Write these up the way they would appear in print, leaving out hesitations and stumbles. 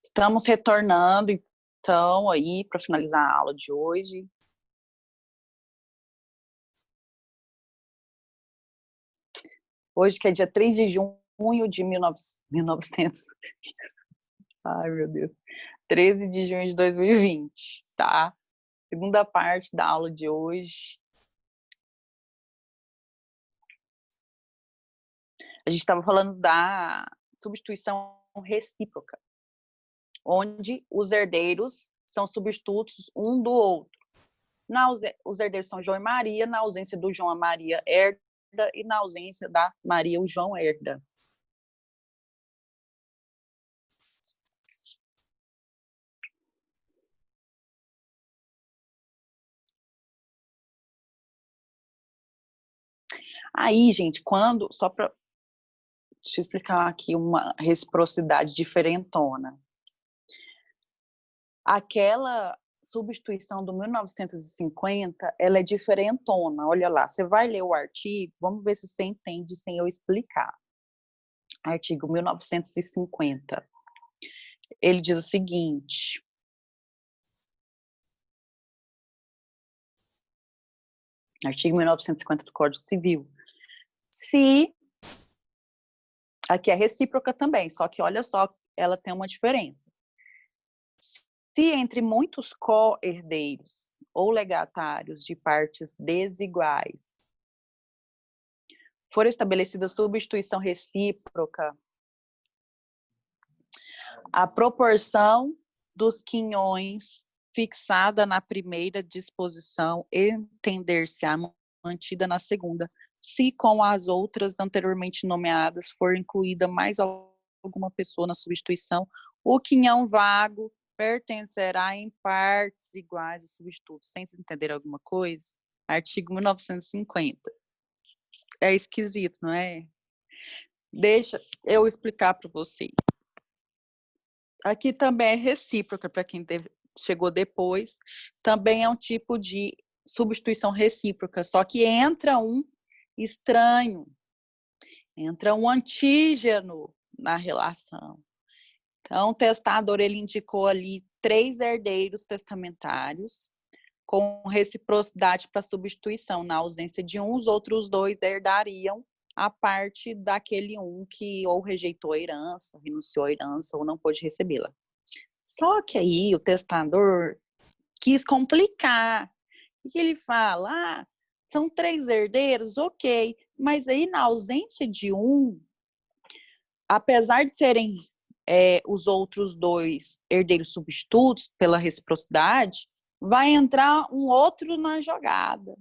Estamos retornando, então, aí, para finalizar a aula de hoje. Hoje, que é dia 3 de junho de 1900. Ai, meu Deus. 13 de junho de 2020, tá? Segunda parte da aula de hoje. A gente estava falando da substituição recíproca, onde os herdeiros são substitutos um do outro. Os herdeiros são João e Maria, na ausência do João, a Maria herda, e na ausência da Maria, o João herda. Aí, gente, só para te explicar aqui uma reciprocidade diferentona. Aquela substituição do 1950, ela é diferentona. Olha lá, você vai ler o artigo, vamos ver se você entende sem eu explicar. Artigo 1950. Ele diz o seguinte: artigo 1950 do Código Civil. Se aqui é recíproca também, só que olha só, ela tem uma diferença. Se entre muitos co-herdeiros ou legatários de partes desiguais for estabelecida substituição recíproca, a proporção dos quinhões fixada na primeira disposição entender-se-á mantida na segunda, se com as outras anteriormente nomeadas for incluída mais alguma pessoa na substituição, o quinhão vago pertencerá em partes iguais aos substitutos. Sem entender alguma coisa? Artigo 1950. É esquisito, não é? Deixa eu explicar para você. Aqui também é recíproca, para quem chegou depois. Também é um tipo de substituição recíproca, só que entra um estranho, entra um antígeno na relação. Então, o testador, ele indicou ali 3 herdeiros testamentários com reciprocidade para substituição. Na ausência de um, os outros 2 herdariam a parte daquele um que ou rejeitou a herança, renunciou à herança ou não pôde recebê-la. Só que aí o testador quis complicar. O que ele fala? São 3 herdeiros, ok, mas aí na ausência de um, apesar de serem os outros 2 herdeiros substitutos pela reciprocidade, vai entrar um outro na jogada.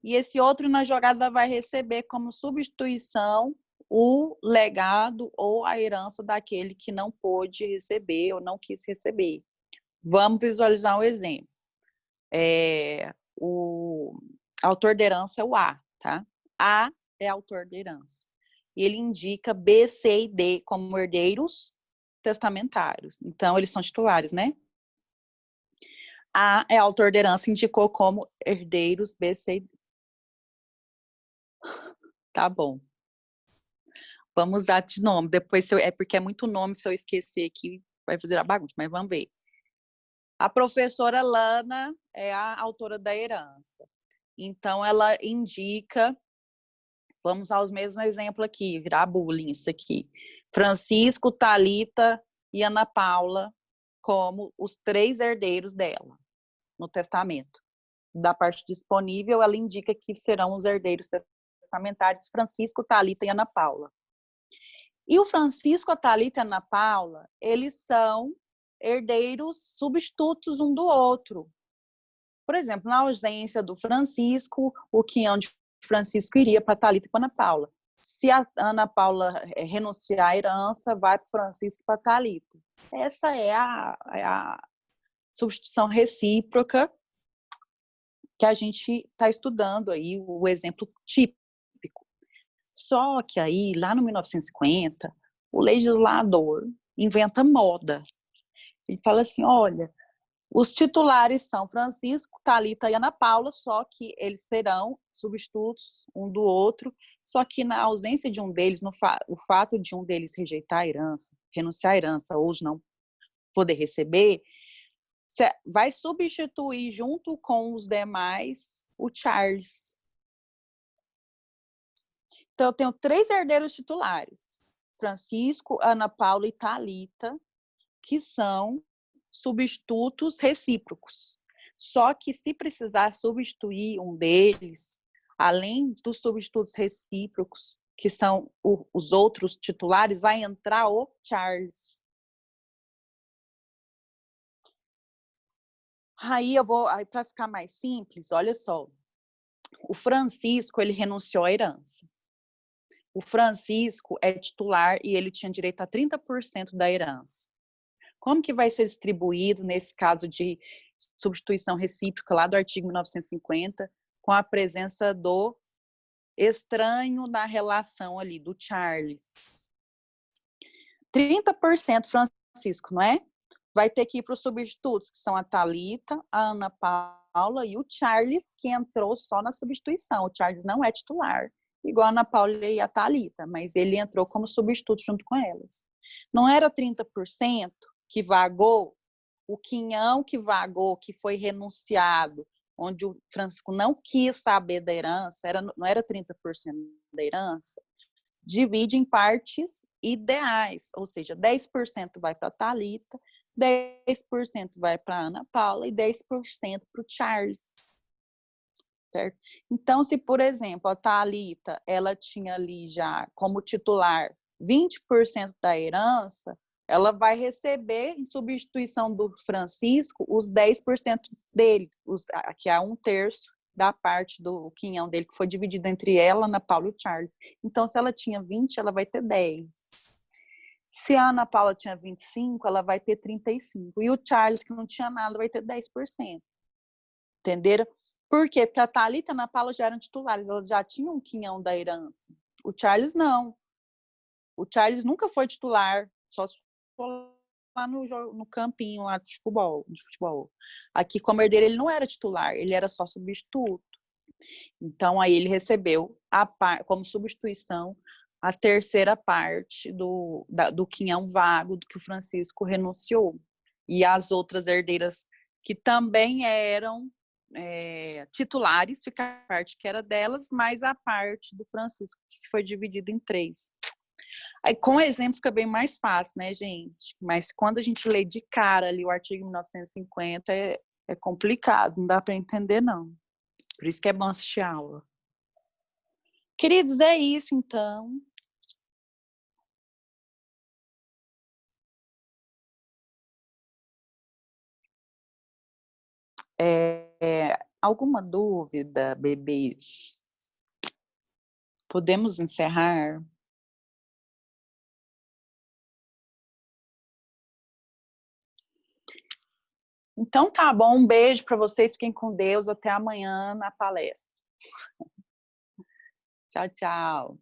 E esse outro na jogada vai receber como substituição o legado ou a herança daquele que não pôde receber ou não quis receber. Vamos visualizar um exemplo. O autor da herança é o A, tá? A é autor da herança. E ele indica B, C e D como herdeiros testamentários. Então, eles são titulares, né? A é autor da herança, indicou como herdeiros B, C e D. Tá bom. Vamos usar de nome. Depois, é porque é muito nome, se eu esquecer aqui, vai fazer a bagunça, mas vamos ver. A professora Lana é a autora da herança. Então, ela indica, vamos usar os mesmos exemplos aqui, virar bullying isso aqui. Francisco, Thalita e Ana Paula como os 3 herdeiros dela no testamento. Da parte disponível, ela indica que serão os herdeiros testamentários Francisco, Thalita e Ana Paula. E o Francisco, a Thalita e a Ana Paula, eles são herdeiros substitutos um do outro. Por exemplo, na ausência do Francisco, o quinhão de Francisco iria para a Thalita e para a Ana Paula. Se a Ana Paula renunciar à herança, vai para o Francisco e para a Thalita. Essa é a substituição recíproca que a gente está estudando aí, o exemplo típico. Só que aí, lá no 1950, o legislador inventa moda. Ele fala assim, olha, os titulares são Francisco, Thalita e Ana Paula, só que eles serão substitutos um do outro, só que na ausência de um deles, o fato de um deles rejeitar a herança, renunciar à herança ou não poder receber, vai substituir junto com os demais o Charles. Então, eu tenho 3 herdeiros titulares, Francisco, Ana Paula e Thalita, que são substitutos recíprocos. Só que se precisar substituir um deles, além dos substitutos recíprocos, que são os outros titulares, vai entrar o Charles. Aí para ficar mais simples, olha só. O Francisco, ele renunciou à herança. O Francisco é titular e ele tinha direito a 30% da herança. Como que vai ser distribuído nesse caso de substituição recíproca lá do artigo 1950, com a presença do estranho na relação ali, do Charles? 30% Francisco, não é? Vai ter que ir para os substitutos, que são a Thalita, a Ana Paula e o Charles, que entrou só na substituição. O Charles não é titular, igual a Ana Paula e a Thalita, mas ele entrou como substituto junto com elas. Não era 30% que vagou, o quinhão que vagou, que foi renunciado, onde o Francisco não quis saber da herança, não era 30% da herança, divide em partes ideais, ou seja, 10% vai para a Thalita, 10% vai para a Ana Paula e 10% para o Charles. Certo? Então, se, por exemplo, a Thalita, ela tinha ali já como titular 20% da herança, ela vai receber, em substituição do Francisco, os 10% dele, que é 1/3 da parte do quinhão dele, que foi dividido entre ela, Ana Paula e o Charles. Então, se ela tinha 20, ela vai ter 10. Se a Ana Paula tinha 25, ela vai ter 35. E o Charles, que não tinha nada, vai ter 10%. Entenderam? Por quê? Porque a Thalita e a Ana Paula já eram titulares, elas já tinham um quinhão da herança. O Charles não. O Charles nunca foi titular, só se for lá no campinho lá de futebol. Aqui, como herdeiro, ele não era titular, ele era só substituto. Então, aí ele recebeu, como substituição, a terceira parte do quinhão vago do que o Francisco renunciou. E as outras herdeiras que também eram titulares, fica a parte que era delas, mais a parte do Francisco, que foi dividido em 3. Aí, com o exemplo, fica bem mais fácil, né, gente? Mas quando a gente lê de cara ali o artigo 1950, é complicado, não dá para entender, não. Por isso que é bom assistir a aula. Queridos, é isso, então. Alguma dúvida, bebês? Podemos encerrar? Então tá bom, um beijo para vocês, fiquem com Deus, até amanhã na palestra. Tchau, tchau.